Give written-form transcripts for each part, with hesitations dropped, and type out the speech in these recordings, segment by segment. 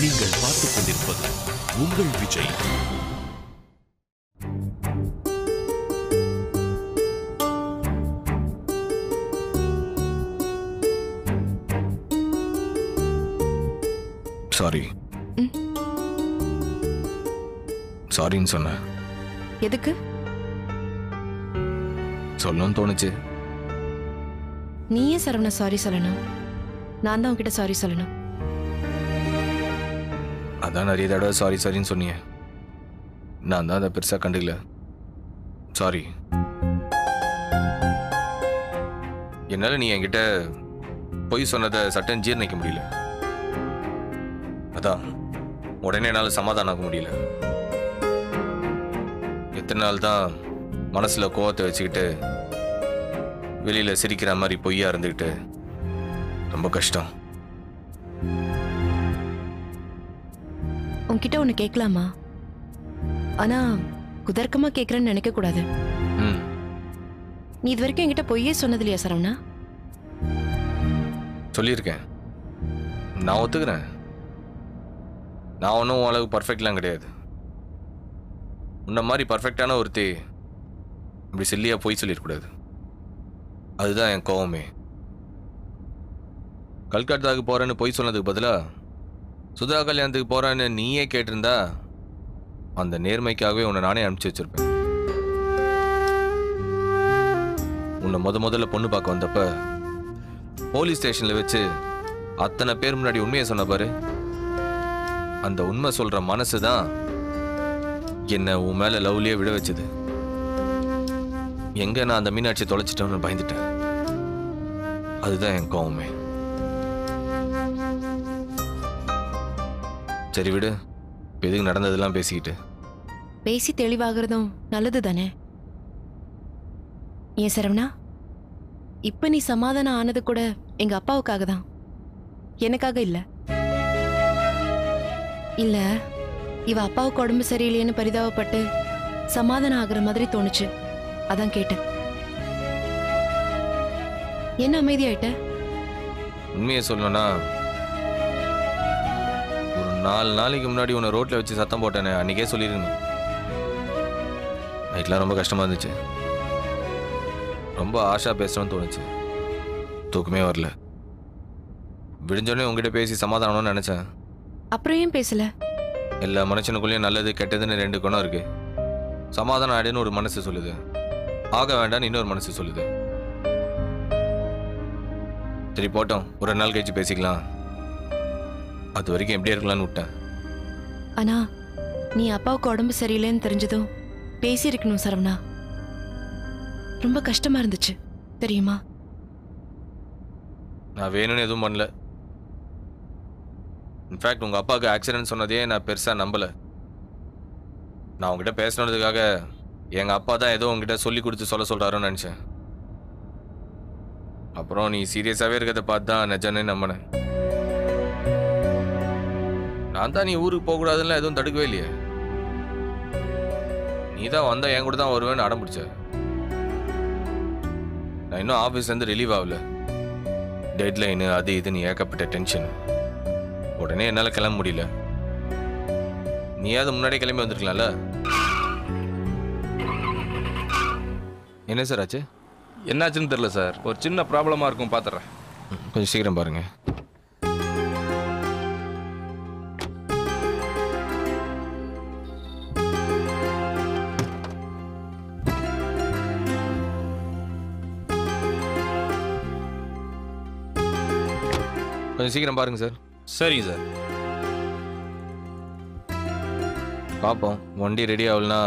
நீங்கள் பார்த்துக் கொண்டிருப்பது உங்கள் விஜய். சாரி. சாரின்னு சொன்ன. எதுக்கு சொல்லணும்னு தோணுச்சு. நீயே சரவணா சாரி சொல்லணும், நான் தான் உன்கிட்ட சாரி சொல்லணும். அதான் நிறைய தடவை சாரி சாரின்னு சொன்னீங்க. நான் தான் அதை பெருசா கண்டுக்கல. சாரி. என்னால நீ என்கிட்ட பொய் சொன்னதை சட்டம் ஜீர்ணிக்க முடியல. அதான் உடனே என்னால் சமாதானம் ஆக முடியல. எத்தனை நாள் தான் மனசுல கோவத்தை வச்சுக்கிட்டு வெளியில சிரிக்கிற மாதிரி பொய்யா இருந்துக்கிட்டு. ரொம்ப கஷ்டம். உன்கிட்ட ஒண்ணு கேட்கலாமா? ஆனா குதர்க்கமா கேட்கறேன்னு நினைக்க கூடாது. நீ இது வரைக்கும் என்கிட்ட பொய்யே சொன்னது இல்லையா சரவணா? சொல்லியிருக்கேன். நான் ஒத்துக்கிறேன். நான் ஒன்றும் அளவு பர்ஃபெக்ட்லாம் கிடையாது. உன்ன மாதிரி பர்ஃபெக்டான ஒருத்தி இப்படி சில்லியா போய் சொல்லிடக்கூடாது. அதுதான் என் கோவமே. கல்கத்தாவுக்கு போறேன்னு பொய் சொன்னதுக்கு பதிலா சுதா கல்யாணத்துக்கு போறேன்னு நீயே கேட்டிருந்தா அந்த நேர்மைக்காகவே உன்னை நானே அனுப்பிச்சு வச்சிருப்பேன். உன்னை முதல்ல பொண்ணு பார்க்க வந்தப்ப போலீஸ் ஸ்டேஷன்ல வச்சு அத்தனை பேர் முன்னாடி உண்மையை சொன்ன பாரு. அந்த உண்மை சொல்ற மனசுதான் என்ன உன் மேல லவ்லியே விட வச்சது. எங்க நான் அந்த மீனாட்சி தொலைச்சிட்டோன்னு பயந்துட்டேன். அதுதான் என் கோவமே. சரி விடு. எதுக்கு நடந்ததெல்லாம் பேசிக்கிட்டு? பேசி தெளிவாகிறதும் நல்லது தானே. ஏன் சரவணா, இப்ப நீ சமாதானம் ஆனது கூட எங்க அப்பாவுக்காக தான், எனக்காக இல்ல. இல்ல, இவ அப்பாவுக்கு உடம்பு சரியில்லைன்னு பரிதாபப்பட்டு சமாதானம் ஆகுற மாதிரி தோணுச்சு, அதான் கேட்டேன். என்ன அமைதியாயிட்ட? உண்மையை சொல்லணும்னா ஒரு 4 நாளைக்கு முன்னாடி உன்னை ரோட்ல வச்சு சத்தம் போட்டேனே, அன்னைக்கே சொல்லிருக்கணும். நைட்லாம் ரொம்ப கஷ்டமா இருந்துச்சு. ரொம்ப ஆஷா பேசணும்னு தோணுச்சு. தூக்கமே வரல. விடிஞ்சோடனே உங்ககிட்ட பேசி சமாதானம்னு நினைச்சேன். அப்புறம் ஏன் பேசல? எல்லா மனுஷனுக்குள்ளேயும் நல்லது கெட்டதுன்னு 2 குணம் இருக்கு. சமாதானம் ஆயிடுன்னு ஒரு மனசு சொல்லுது, ஆக வேண்டாம்னு இன்னொரு மனசு சொல்லுது. சரி போட்டோம், ஒரு நாள் கழிச்சு பேசிக்கலாம். அது வரைக்கும் எப்படி இருக்கலாம்னு விட்டேன். ஆனா நீ அப்பாவுக்கு உடம்பு சரியில்லைன்னு தெரிஞ்சதும் பேசியிருக்கணும் சரவணா. ரொம்ப கஷ்டமா இருந்துச்சு தெரியுமா? நான் வேணும்னு எதுவும் பண்ணல. இன்ஃபேக்ட் உங்க அப்பாவுக்கு ஆக்சிடென்ட் சொன்னதே நான் பெருசா நம்பல. நான் உங்ககிட்ட பேசணுன்றதுக்காக எங்க அப்பா தான் ஏதோ உங்ககிட்ட சொல்லி கொடுத்து சொல்றாருன்னு நினைச்சேன். அப்புறம் நீ சீரியஸாவே இருக்கிறத பார்த்து தான் நிஜம்னே நம்பினேன். நான் தான் நீ ஊருக்கு போக கூடாதுன்னு எதுவும் தடுக்கவே இல்லையே. நீ தான் வந்தா என் கூட தான் வருவேன்னு அடம் பிடிச்ச. நான் இன்னும் ஆஃபீஸ்லேருந்து ரிலீவ் ஆகல. டெட்லைனு அது இதுன்னு ஏகப்பட்ட டென்ஷன். உடனே என்னால் கிளம்ப முடியல. நீயாவது முன்னாடியே கிளம்பி வந்திருக்கலாம்ல. என்ன சார் ஆச்சு? என்னாச்சுன்னு தெரியல சார், ஒரு சின்ன ப்ராப்ளமாக இருக்கும், பார்த்துறேன். கொஞ்சம் சீக்கிரம் பாருங்க. கொஞ்சம் சீக்கிரம் பாருங்க சார். சரிங்க சார். பார்ப்போம். வண்டி ரெடி ஆகலனா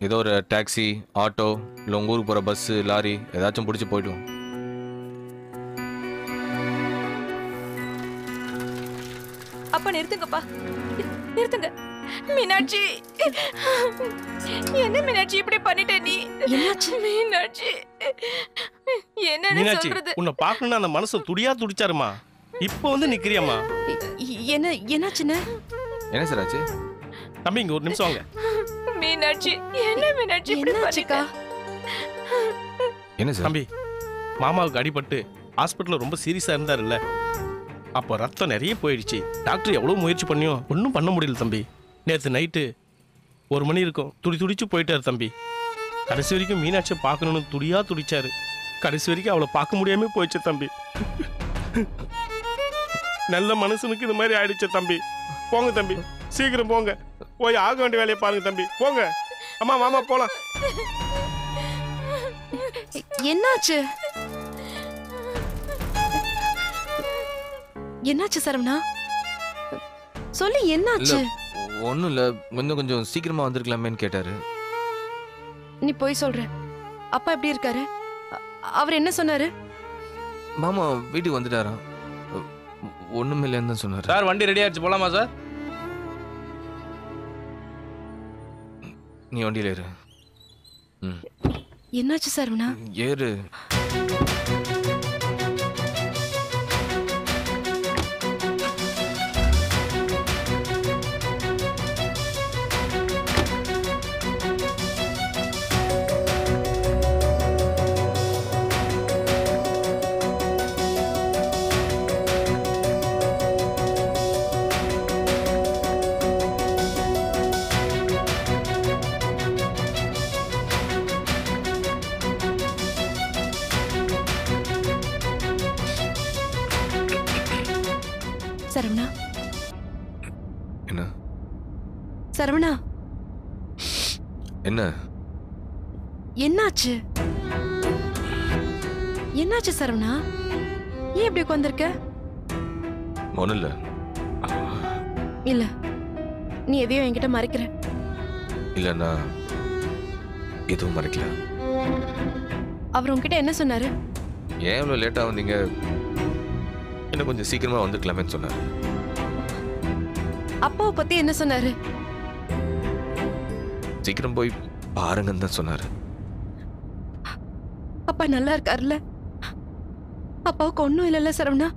ஏதோ ஒரு டாக்ஸி, ஆட்டோ, இல்லை உங்கள் ஊருக்கு போகிற பஸ்ஸு, லாரி ஏதாச்சும் பிடிச்சி போய்டும். அப்பா நிறுத்துங்கப்பா, நிறுத்துங்க. மீனாட்சி, என்ன மீனாட்சி இப்படி பண்ணிட்ட நீ? என்னாச்சு மீனாட்சி? என்ன சொல்றது? உன்னை பார்க்கணும்னு அந்த மனசு துடியா துடிச்சாருமா. இப்போ வந்து நிக்கிறியம்மா. என்னாச்சுன்னு? என்ன சார் ஆச்சு? தம்பி இங்க ஒரு நிமிஷம் வாங்க. மீனாட்சி, என்ன மீனாட்சி இப்படி பண்ணிட்ட? என்ன சார்? தம்பி, மாமாவுக்கு அடிபட்டு ஹாஸ்பிட்டல்ல ரொம்ப சீரியஸா இருந்தாருல்ல, அப்போ ரத்தம் நிறைய போயிடுச்சு. டாக்டர் எவ்வளோ முயற்சி பண்ணியும் ஒன்றும் பண்ண முடியல தம்பி. நேற்று நைட்டு 1 மணி இருக்கும், துடிச்சு போயிட்டார் தம்பி. கடைசி வரைக்கும் மீனாட்சியை பார்க்கணுன்னு துடிச்சாரு. கடைசி வரைக்கும் அவளை பார்க்க முடியாம போயிடுச்சு தம்பி. நல்ல மனுஷனுக்கு இது மாதிரி ஆயிடுச்சு தம்பி. போங்க தம்பி, சீக்கிரம் போங்க, போய் ஆக வேண்டிய வேலையை பாருங்க தம்பி. போங்க அம்மா, மாமா போலாம். என்னாச்சு? என்னாச்சு சரவணா? சொல்லு, என்னாச்சு? ஒன்றும் இல்லை, கொஞ்சம் சீக்கிரமா வந்திருக்கலாமேன்னு கேட்டாரு. நீ போய் சொல்ற. அப்பா எப்படி இருக்காரு? அவர் என்ன சொன்னாரு? மாமா வீட்டுக்கு வந்துட்டாராம். ஒண்ணும் இல்லைன்னு தான் சொன்னாரு. சார் வண்டி ரெடி ஆயிடுச்சு, போலாமா சார்? நீ வண்டியில ஏறு. என்னாச்சு சரவணா? ஏறு. சரவணா, என்ன சரவணா, என்ன என்னாச்சு? என்னாச்சு சரவணா? ஏன் இப்படி உட்கார்ந்திருக்க? ஒன்றும் இல்லை. இல்ல, நீ எதையோ என்கிட்ட மறைக்கிற. இல்லைண்ணா, எதுவும் மறைக்கல. அவர் உன்கிட்ட என்ன சொன்னாரு? ஏன் இவ்வளோ லேட்டாக வந்தீங்க, என்ன கொஞ்சம் சீக்கிரமா வந்துக்கலாமேன்னு சொன்னாரு. அப்பாவை பத்தி என்ன சொன்னாரு? சீக்கிரம் போய் பாருங்கன்னு தான் சொன்னாரு. அப்பா நல்லா இருக்காருல்ல? அப்பாவுக்கு ஒண்ணும் இல்லைல்ல சரவணா?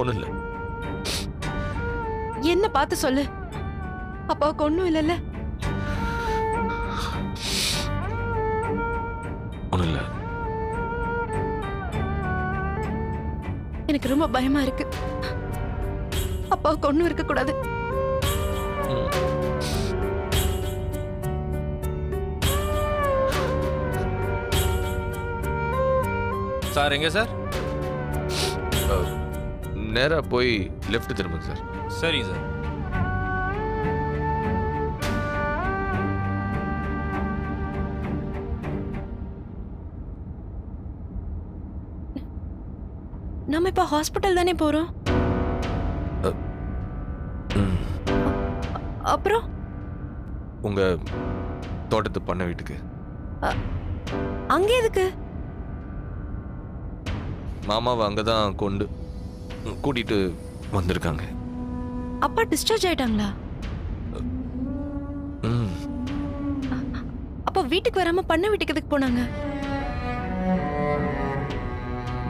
ஒன்றும் இல்லை. என்ன பார்த்து சொல்லு, அப்பாவுக்கு ஒண்ணும் இல்லைல்ல? ஒன்றும் இல்லை. எனக்கு ரொம்ப பயமா இருக்கு. அப்பாவுக்கு ஒண்ணும் இருக்க கூடாது. சார் எங்க சார்? நேரா போய் லெஃப்ட் திரும்புங்க சார். சரிங்க சார். நம்ம இப்ப ஹாஸ்பிட்டல் தானே போறோம். அப்புறம் உங்க தோட்டத்து பண்ண வீட்டுக்கு. அங்க எதுக்கு? மாமாவை அங்கதான் கூட்டிட்டு வந்திருக்காங்க. அப்பா டிஸ்சார்ஜ் ஆயிட்டாங்களா? அப்ப வீட்டுக்கு வராம பண்ண வீட்டுக்கு எதுக்கு போனாங்க?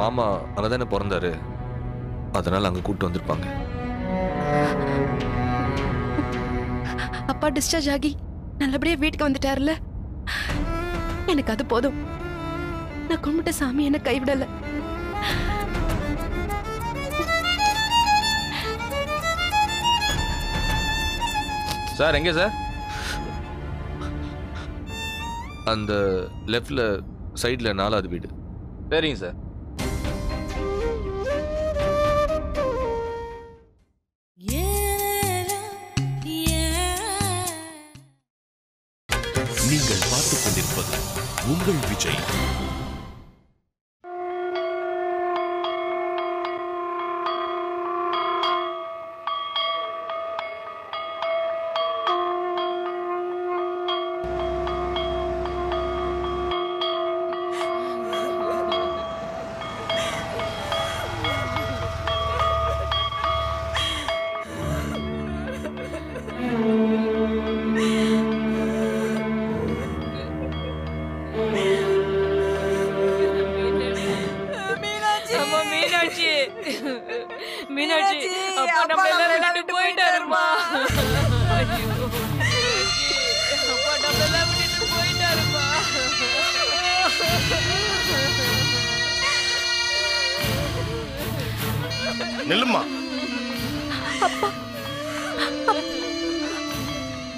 மாமா அங்கதானே பிறந்தாரு, அதனால அங்க கூட்டு வந்திருப்பாங்க. அப்பா டிஸ்சார்ஜ் ஆகி நல்லபடியா வீட்டுக்கு வந்துட்டாருல, எனக்கு அது போதும். நான் கும்பிட்ட சாமி என்ன கைவிடல. சார் எங்க சார்? அந்த லெஃப்ட்ல சைடுல 4வது வீடு. சரிங்க சார். நீங்கள் பார்த்துக் கொண்டிருப்பது உங்கள் விஜய். மீனாட்சி, அப்பா நம்ம எல்லாரும் விட்டு போயிட்டாருமா. அப்பா நம்ம எல்லாம் விட்டு போயிட்டாருமா. நில்லுமா.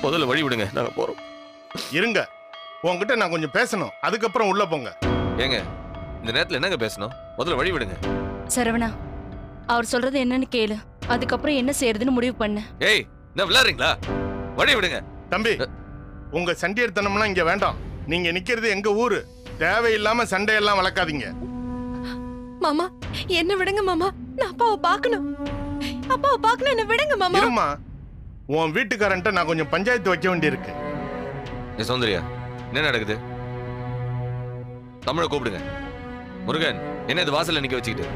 முதல்ல வழி விடுங்க, நாங்க போறோம். இருங்க, உங்ககிட்ட நான் கொஞ்சம் பேசணும். அதுக்கப்புறம் உள்ள போங்க. ஏங்க இந்த நேரத்துல என்னங்க பேசணும்? முதல்ல வழி விடுங்க. சரவணா, அவர் சொல்றது என்னன்னு கேளு. அதுக்கப்புறம் என்ன செய்யறதுன்னு முடிவு பண்ணு. ஏய், என்ன விளையாடுறீங்களா? வழி விடுங்க. தம்பி, உங்க சண்டியர்த்தனம்லாம் இங்க வேண்டாம். நீங்க நிக்கிறது எங்க ஊரு. தேவையில்லாம சண்டையெல்லாம் வளர்க்காதீங்க. மாமா என்ன விடுங்க மாமா, நான் அப்பாவை பார்க்கணும். அப்பாவை பார்க்கணும், என்ன விடுங்க மாமா. இருமா, உன் வீட்டுக்காரன்ட்ட நான் கொஞ்சம் பஞ்சாயத்து வைக்க வேண்டியிருக்கு. ஏ சௌந்தர்யா, என்ன நடக்குது? தமிழை கூப்பிடுங்க. முருகன், என்ன இது வாசல்ல நிக்க வச்சுக்கிட்டு?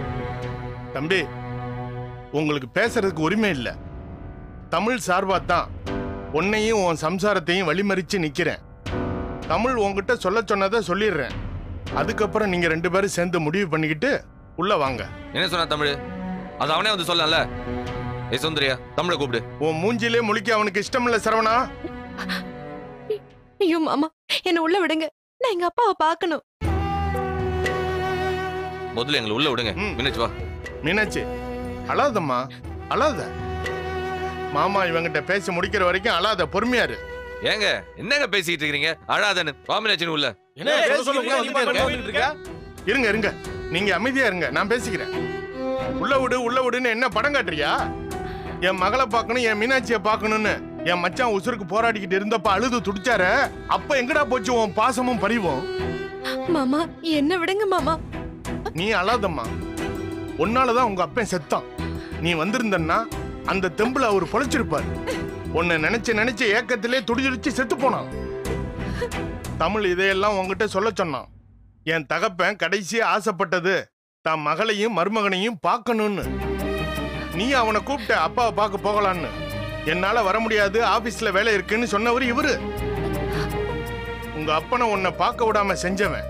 தம்பி, உங்களுக்கு பேசுறதுக்கு உரிமை இல்ல. தமிழ் சார்பாத்தான் உன்னையும் உன் சம்சாரத்தையும் வழிமறிச்சு நிக்கிறேன். தமிழ் உங்ககிட்ட சொல்ல சொன்னதை சொல்லிடுறேன். அதுக்கப்புறம் நீங்க 2 பேரும் சேர்ந்து முடிவு பண்ணிக்கிட்டு உள்ள வாங்க. என்ன சொன்னா தமிழ்? அது அவனே வந்து சொல்லல. ஏ சௌந்தர்யா, தமிழை கூப்பிடு. உன் மூஞ்சிலே முழிக்க அவனுக்கு இஷ்டம் இல்ல சரவணா. ஐயோ மாமா, என்ன உள்ள விடுங்க. நான் எங்க அப்பாவை பார்க்கணும். முதல்ல எங்களை உள்ள விடுங்க. மீனாட்சி வா. மீனாட்சி, அழாதம்மா, அழாத. மாமா இவங்கிட்ட பேசி முடிக்கிற வரைக்கும் அழாத, பொறுமையாரு. ஏங்க என்னங்க பேசிட்டு இருக்கீங்க? அழாதன்னு வா மீனாட்சி உள்ள. இருங்க இருங்க, நீங்க அமைதியா இருங்க, நான் பேசிக்கிறேன். உள்ள விடு உள்ள விடுன்னு என்ன படம் காட்டுறியா? என் மகளை பார்க்கணும், என் மீனாட்சியை பார்க்கணும்னு என் மச்சான் உசுருக்கு போராடிக்கிட்டு இருந்தப்ப அழுது துடிச்சார. அப்ப எங்கடா போச்சு உன் பாசமும் பரிவும்? மாமா என்ன விடுங்க மாமா. நீ அழாதம்மா. உன்னாலதான் உங்க அப்பன் செத்தான். நீ வந்திருந்தன்னா அந்த தெம்புல அவர் பொழைச்சிருப்பார். உன்னை நினைச்சு நினைச்சு ஏக்கத்திலே துடிதுடிச்சு செத்து போனான். தமிழ் இதையெல்லாம் உங்ககிட்ட சொல்ல சொன்னான். என் தகப்பன் கடைசியா ஆசைப்பட்டது தான் மகளையும் மருமகனையும் பார்க்கணும்னு. நீ அவனை கூப்பிட்ட அப்பாவை பார்க்க போகலான்னு. என்னால வர முடியாது, ஆபீஸ்ல வேலை இருக்குன்னு சொன்னவர் இவரு. உங்க அப்பனை உன்னை பார்க்க விடாம செஞ்சவன்.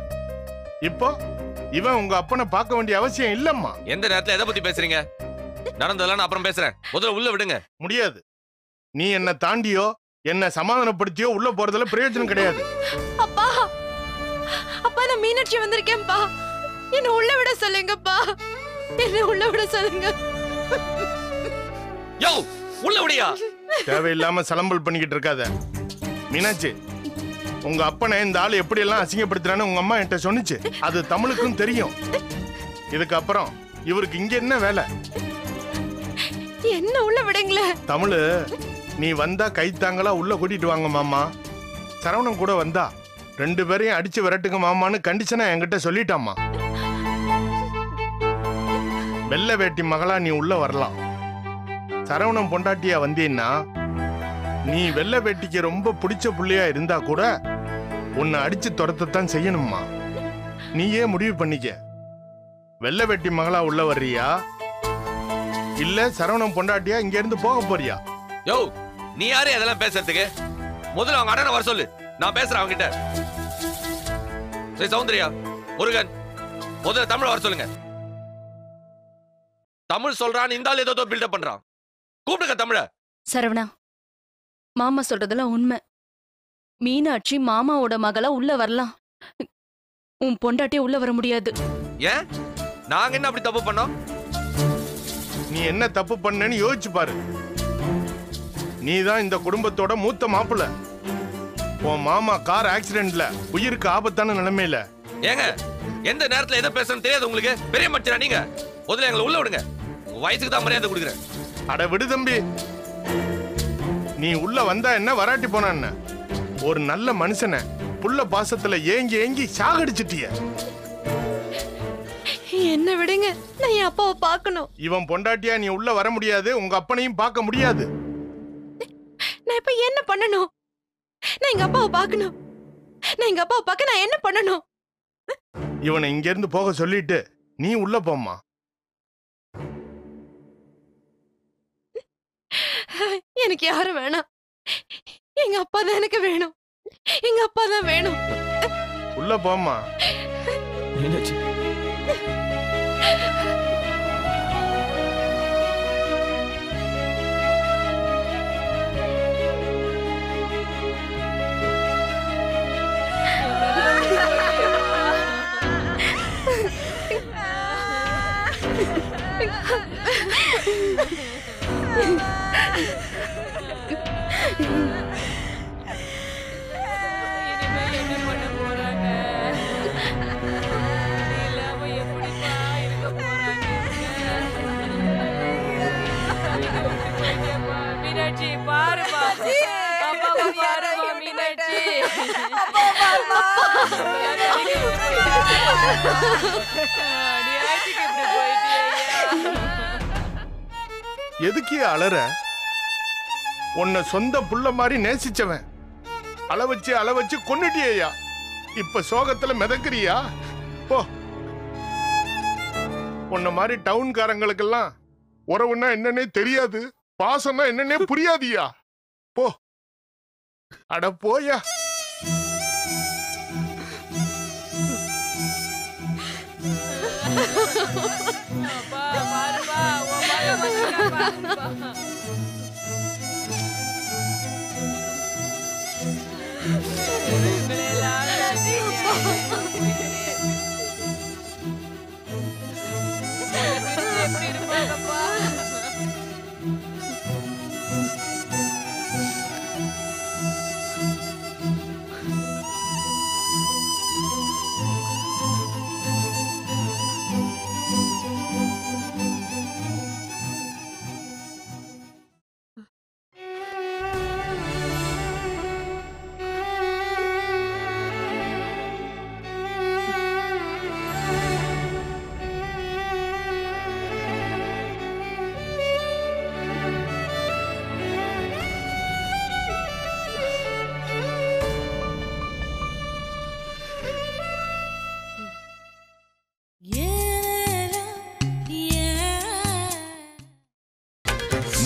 இப்போ இவன் உங்க அப்பனை பார்க்க வேண்டிய அவசியம் இல்லம்மா. எந்த நேரத்துல எதை பத்தி பேசுறீங்க? நடந்ததெல்லாம் நான் அப்புறம் பேசுறேன். முதல்ல உள்ள விடுங்க. முடியாது. நீ என்ன தாண்டியோ என்ன சமாதானப்படுத்தியோ உள்ள போறதுல பிரயோஜனம் கிடையாது. அப்பா, அப்பா நான் மீனாட்சி வந்திருக்கேன்ப்பா. என்ன உள்ள விட சொல்லுங்கப்பா. என்ன உள்ள விட சொல்லுங்க. யோ, உள்ள விடியா? தேவையில்லாம சலம்பல் பண்ணிக்கிட்டு இருக்காத மீனாட்சி. உங்க அப்பனை இந்த ஆள் எப்படி எல்லாம் அசிங்கப்படுத்துறான்னு உங்க அம்மா என்கிட்ட சொன்னிச்சு. அது தமிழுக்கும் தெரியும். இதுக்கப்புறம் இவருக்கு இங்க என்ன வேலை? என்ன உள்ள விடுங்களே. தமிழு, நீ வந்தா கைத்தாங்களா உள்ள கூட்டிட்டு வாங்க மாமா. சரவணன் கூட வந்தா 2 பேரையும் அடிச்சு விரட்டுங்க மாமான்னு கண்டிஷனா என்கிட்ட சொல்லிட்டாமா. வெள்ளை வேட்டி மகளா நீ உள்ள வரலாம். சரவணன் பொண்டாட்டியா வந்தீன்னா நீ வெள்ளை வேட்டிக்கு ரொம்ப பிடிச்ச புள்ளையா இருந்தா கூட உன்னை அடிச்சு துரத்தத்தான் செய்யணும்மா. நீயே முடிவு பண்ணிக்க. வெள்ளை வேட்டி மகளா உள்ள வர்றியா இல்ல சரவணன் பொண்டாட்டியா இங்க இருந்து போக போறியா? யோ, நீ யாரு அதெல்லாம் பேசுறதுக்கு? முதல்ல அவங்க அண்ணனை வர சொல்லு, நான் பேசுறேன் அவங்க கிட்ட. சரி சௌந்தர்யா, முருகன், முதல்ல தமிழ் வர சொல்லுங்க. தமிழ் சொல்றான், இந்த ஆள் ஏதோ பில்டப் பண்றான். கூப்பிடுங்க தமிழ. சரவணா, மாமா சொல்றதெல்லாம் உண்மை. மீனாட்சி மாமாவோட மகளா உள்ள வரலாம். உன் பொண்டாட்டியே உள்ள வர முடியாது. ஏன்? நாங்க என்ன அப்படி தப்பு பண்ணோம்? நீ என்ன தப்பு பண்ணேன்னு யோசிச்சு பாரு. நீ தான் இந்த குடும்பத்தோட மூத்த மாப்பிள்ள. உன் மாமா கார் ஆக்சிடென்ட்ல உயிருக்கு ஆபத்தான நிலைமையில. ஏங்க, எந்த நேரத்துல எதை பேசணும் தெரியாது உங்களுக்கு? பெரிய மச்சரா நீங்க. முதல்ல எங்களை உள்ள விடுங்க. உங்க வயசுக்கு தான் மரியாதை கொடுக்குறேன். அட விடு தம்பி. நீ உள்ள வந்தா என்ன, வராட்டி போனா என்ன? ஒரு நல்ல மனுஷனை புள்ள பாசத்துல ஏங்கி ஏங்கி சாகடிச்சிட்டிய. என்ன விடுங்க, நான் என் அப்பாவை பார்க்கணும். இவன் பொண்டாட்டியா நீ உள்ள வர முடியாது, உங்க அப்பனையும் பார்க்க முடியாது. நான் இப்ப என்ன பண்ணணும்? நான் எங்க அப்பாவை பார்க்கணும். நான் எங்க அப்பாவை பார்க்க நான் என்ன பண்ணணும்? இவனை இங்க இருந்து போக சொல்லிட்டு நீ உள்ள போம்மா. எனக்கு யாரும் வேணாம். எங்க அப்பா தான் எனக்கு வேணும். எங்க அப்பா தான் வேணும். உள்ள போம்மா. மீனாட்சி, மீனாட்சி பாருமா, அப்பாவை பாருமா மீனாட்சி. அடியாச்சிக்கு இப்படி போயிட்டியா? எதுக்கே அலற? உன்னை சொந்த புள்ள மாதிரி நேசிச்சவன் அள வச்சு கொன்னுட்டியா? இப்ப சோகத்துல மிதக்குறியா? போ. உன்ன மாதிரி டவுன்காரங்களுக்கெல்லாம் உறவுன்னா என்னன்னே தெரியாது, பாசம்னா என்னன்னே புரியாதியா? போ. அட போயா. அப்பா பாருப்பா, உன் மகன் வந்திருக்கான் பாருப்பா. எப்படி இருப்பாங்கப்பா?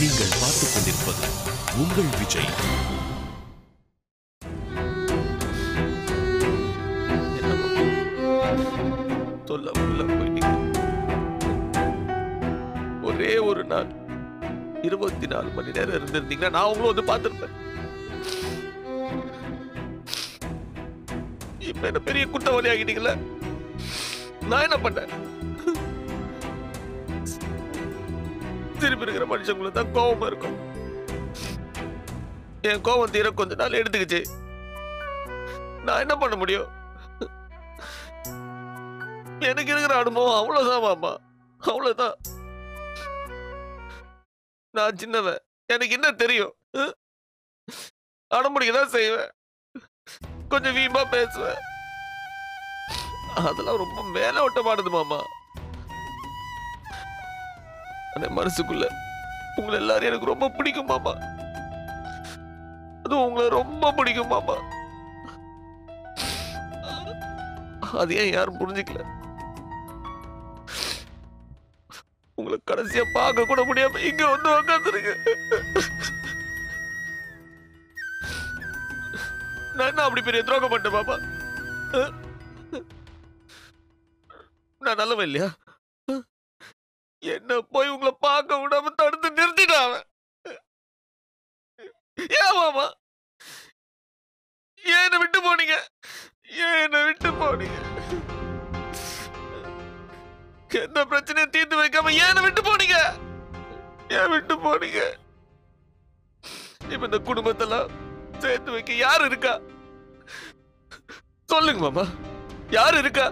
நீங்கள் பார்த்துக் கொண்டிருப்பது உங்கள் விஜய். ஒரே ஒரு நாள் 24 மணி நேரம் இருந்திருந்தீங்கன்னா நான் உங்களும் வந்து பார்த்திருப்பேன். இப்ப என்ன பெரிய குற்றவாளி ஆகிட்டீங்களா? நான் என்ன பண்ணேன்? திருப்பி இருக்கிற மனுஷங்களை தான் கோபமா இருக்கும். என் கோபம் தீர கொஞ்ச நாள் எடுத்துக்கிச்சு. நான் என்ன பண்ண முடியும்? எனக்கு இருக்கிற அனுபவம் அவ்வளவுதான் மாமா, அவ்வளவுதான். நான் சின்னவன், எனக்கு என்ன தெரியும்? அடம்பிடிக்கதான் செய்வேன், கொஞ்சம் வீம்பா பேசுவேன். அதெல்லாம் ரொம்ப மேலோட்டமானது மாமா. மனசுக்குள்ள உங்களை எல்லாரும் எனக்கு ரொம்ப பிடிக்கும் மாமா. அதுவும் உங்களை ரொம்ப பிடிக்கும் மாமா. அது ஏன் யாரும் புரிஞ்சுக்கல? உங்களை கடைசியா பார்க்க கூட முடியாம இங்க வந்து உட்காந்துருக்கு. நான் என்ன அப்படி பெரிய துரோகம் பண்ணேன் பாப்பா? நான் நல்லவன் இல்லையா? என்ன போய் உங்களை பார்க்க விடாம தடுத்து நிறுத்திட்டான். ஏன் மாமா ஏன் விட்டு போனீங்க? ஏன் விட்டு போனீங்க? எந்த பிரச்சனையும் தீர்த்து வைக்காம ஏன் விட்டு போனீங்க? ஏன் விட்டு போனீங்க? இப்ப இந்த குடும்பத்தெல்லாம் சேர்த்து வைக்க யாரு இருக்கா? சொல்லுங்க மாமா, யாரு இருக்கா?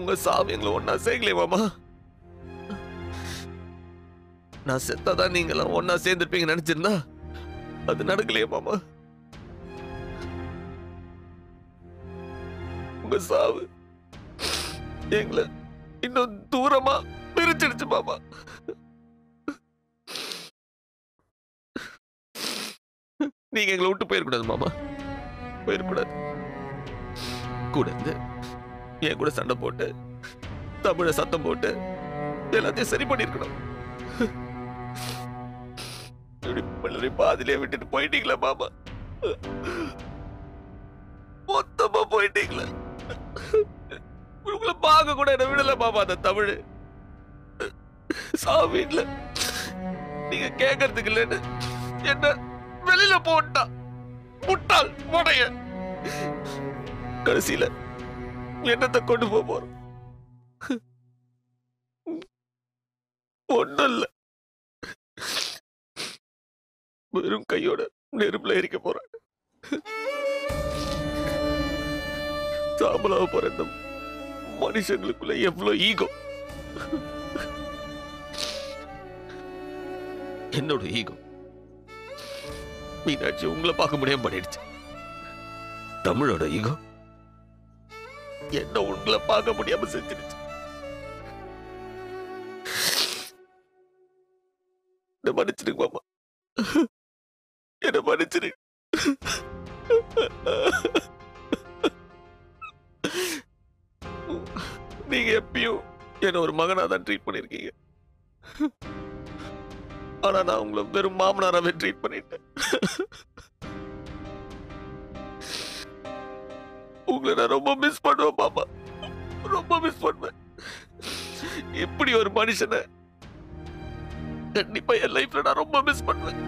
உங்க சாமி எங்களை ஒன்னா சேர்க்கலையே மாமா. நான் செத்தாதான் நீங்க எல்லாம் ஒன்னா சேர்ந்துருப்பீங்க நினைச்சிருந்தா அது நடக்கலையே மாமா. உங்க சாவு எங்களை இன்னும் தூரமா பிரிச்சிடுச்சு மாமா. நீங்க எங்களை விட்டு போயிடக்கூடாது மாமா, போயிடக்கூடாது. கூட இருந்து என் கூட சண்டை போட்டு தமிழ சத்தம் போட்டு எல்லாத்தையும் சரி பண்ணிருக்கணும். பாதிலே விட்டுட்டு போயிட்டீங்களா மாமா? மொத்தமா போயிட்டீங்களா? உங்களை பார்க்க கூட என்ன விடல மாமா. அந்த தமிழ் சாமீன்ல நீங்க கேட்கறதுக்கு இல்லைன்னு என்ன வெளியில போட்டா முட்டாள் முடைய. கடைசியில என்னத்தை கொண்டு போறோம்? ஒண்ணும் இல்ல. வெறும் கையோட நெருப்புல எரிக்க போறேன். சாம்பலாக போற இந்த மனுஷங்களுக்குள்ள எவ்வளவு ஈகோ. என்னோட ஈகோ மீனாட்சி உங்களை பார்க்க முடியாம பண்ணிடுச்சு. தமிழோட ஈகோ என்ன உங்களை பார்க்க முடியாம செஞ்சிருச்சு. என்ன மன்னிச்சிருங்க மாமா, என்ன மன்னிச்சிரு. நீங்க எப்பயும் என்ன ஒரு மகனா தான் ட்ரீட் பண்ணிருக்கீங்க. ஆனா நான் உங்களை வெறும் மாமனாராவே ட்ரீட் பண்ணிட்டேன். உங்களை நான் ரொம்ப மிஸ் பண்ணுவேன் மாமா, ரொம்ப மிஸ் பண்ணுவேன். இப்படி ஒரு மனுஷனை கண்டிப்பா என் லைஃப்ல நான் ரொம்ப மிஸ் பண்ணுவேன்.